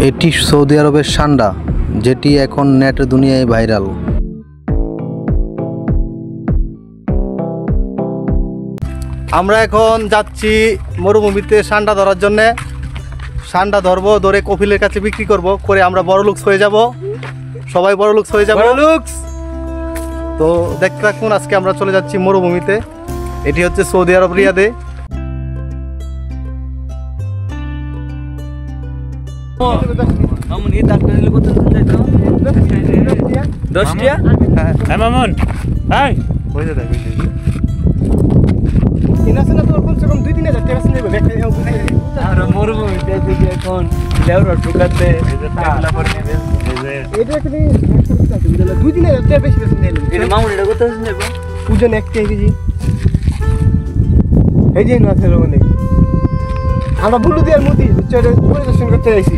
এটি সৌদি আরবের সান্ডা, যেটি এখন নেট দুনিয়ায় ভাইরাল। আমরা এখন যাচ্ছি মরুভূমিতে সান্ডা ধরার জন্যে। সান্ডা ধরবো, ধরে কপিলের কাছে বিক্রি করব, করে আমরা বড় লুকস হয়ে যাব, সবাই বড় লুকস হয়ে যাবো। তো দেখতে থাকুন, আজকে আমরা চলে যাচ্ছি মরুভূমিতে। এটি হচ্ছে সৌদি আরব, রিয়াদে। আমরা বুলু দিয়ার মধ্যে পরিদর্শন করতে চাইছি।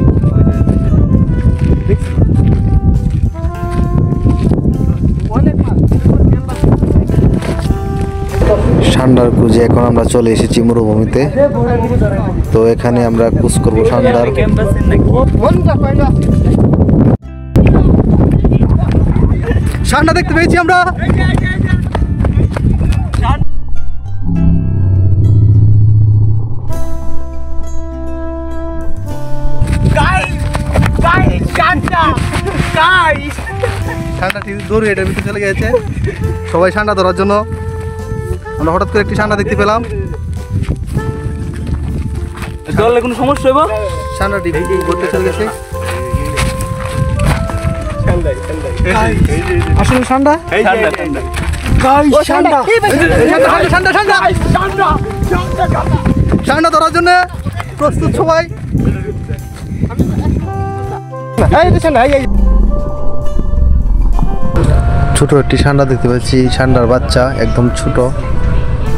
সান্ডার খুঁজে এখন আমরা চলে এসেছি মরুভূমিতে। তো এখানে আমরা খুঁজ করবো সান্ডার। সান্ডা দেখতে পেয়েছি আমরা। সান্ডাটি দৌড়ে এটার ভিতরে চলে গেছে, সবাই সান্ডা ধরার জন্য। আমরা হঠাৎ করে একটি সান্ডা দেখতে পেলাম। ধরলে কোনো সমস্যা হবে? সান্ডাটি ঘুরতে চলে গেছে। আসলে সান্ডা, সান্ডা ধরার জন্য প্রস্তুত সবাই। ছোট একটি সান্ডা দেখতে পাচ্ছি, সান্ডার বাচ্চা একদম ছোট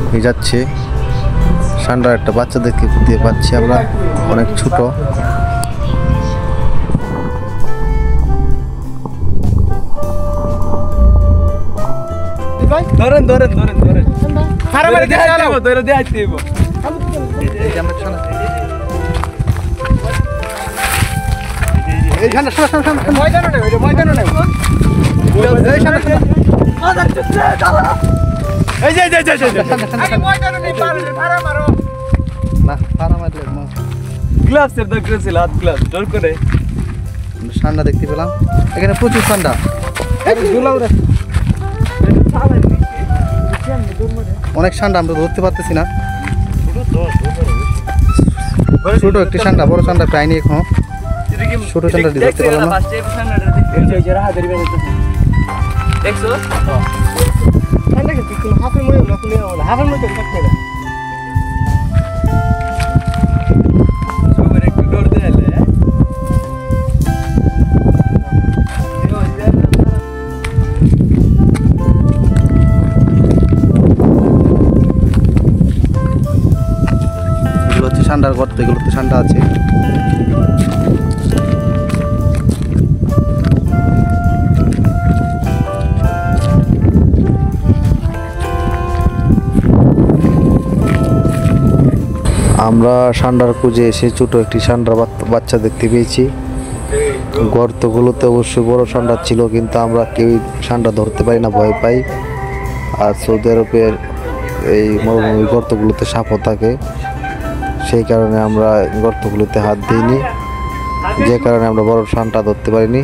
হয়ে যাচ্ছে। সান্ডার একটা বাচ্চা দেখতে পাচ্ছি আমরা, অনেক ছোট। ধরেন ধরেন ধরেন ধরেন সান্ডা দেখতে পেলাম এখানে, প্রচুর সান্ডা। অনেক সান্ডা আমরা ধরতে পারতেছি না। ছোট একটি সান্ডা, বড় সান্ডা প্রায় নেই এখন। ছোট সান্ডাটি ধরতে পারলাম না। সান্ডার গর্ত, এগুলোতে সান্ডা আছে। আমরা সান্ডার খুঁজে এসে ছোট একটি সান্ডার বাচ্চা দেখতে পেয়েছি। গর্তগুলোতে অবশ্যই বড় সান্ডা ছিল, কিন্তু আমরা কেউ সান্ডা ধরতে পারি না, ভয় পাই। আর সৌদি আরবের এই মরুভূমির গর্তগুলোতে সাপও থাকে, সেই কারণে আমরা গর্তগুলোতে হাত দিইনি, যে কারণে আমরা বড় সান্ডা ধরতে পারিনি।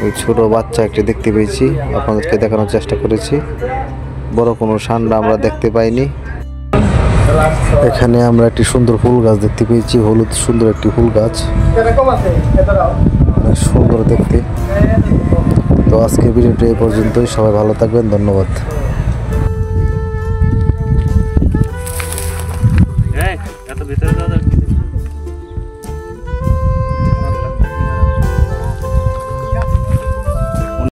ওই ছোট বাচ্চা একটি দেখতে পেয়েছি, আপনাদেরকে দেখানোর চেষ্টা করেছি। বড় কোনো সান্ডা আমরা দেখতে পাইনি। এখানে আমরা একটি সুন্দর ফুল গাছ দেখতে পেয়েছি, হলুদ সুন্দর একটি ফুল গাছ, সুন্দর দেখতে। তো আজকের ভিডিওটি এই পর্যন্তই, সবাই ভালো থাকবেন, ধন্যবাদ।